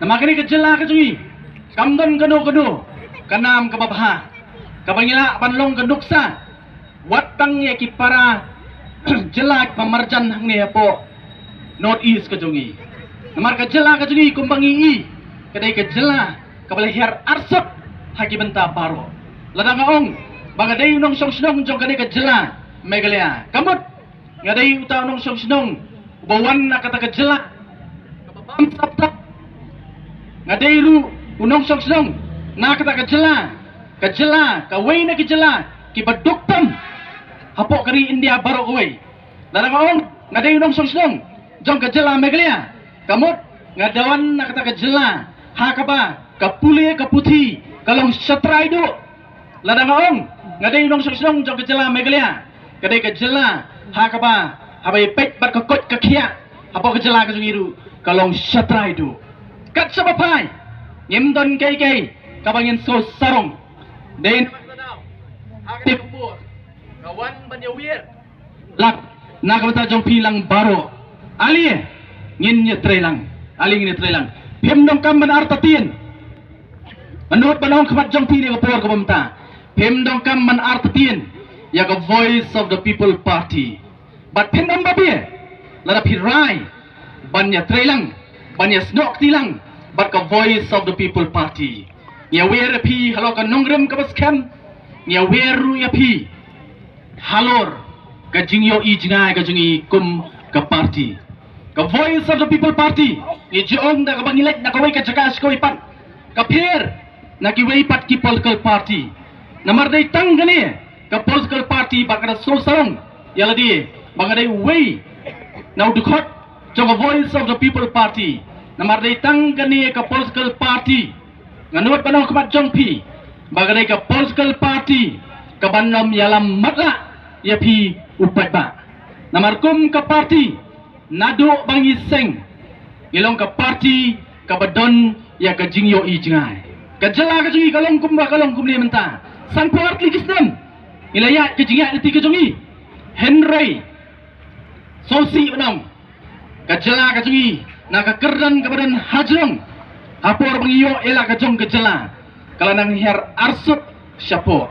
Makanya kejela kejungi. Kamdon kenu kanam kababha. Kabangila panlong kenduksa. Watang ya ki para jelak pamarjan hang ne po North East kejungi. Namar kejela kejungi kumbangi i. Kadai kejela kabalihar arsot haki benta baro. Ladang ong bagadai unong song jong kadai kejela megalia. Kamut ngadai uta unong song bawan na kata kejela. Kababam saptap ngadai ru unong song na kata kejela kawai na kejela kibaduktam hapok kari India baro kawai. Ladang ong ngadai unong song jong kejela megalia. Kamut ngadawan na kata kejela hakaba kapuli kaputi kalong satrai do. Ladang ong ngadai unong song jong kejela megalia. Kadai kejela hakaba habai pet bat kakot kakia hapok kejela kejungiru kalong satrai do. Kat sabapai nyemdon kai kabangin so sarong den aktif kawan banyawir lak nakamata jong pilang baro ali ngin nyetrelang ali ngin nyetrelang pemdong kam ban artatien menurut banong kemat jong pili kapor kabamta pemdong kam ban artatien ya ka voice of the people party but pemdong babi ladap hirai ban nyetrelang ban snok tilang but ka voice of the people party nya wer pi halo ka nongrem ka baskem nya weru ya pi halor ka jingyo i jingai ka jingi kum ka party ka voice of the people party ni jong da ka bangilet na kawai ka jakas ko ipan ka pher na ki wei pat ki political party namar dai tang gani ka political party bakada so sarong yala di bangadai wei now dukot jong voice of the people party namar dai tang gani ka political party nganut panong kemat jong pi bagadai ka political party ka banom yalam matla ya pi upat ba namar kum ka party nado bangi seng ilong ka party ka badon ya ka jingyo i jingai ka jela ka jingi kalong kum ni menta sang puart ligis nam ilaya ka jingi ati ka jingi Henry sosi banong ka jela ka jingi na ka kerdan ka badan hajrong hapor bangiyo ela ka jong ka jela kalanang her arsut syapo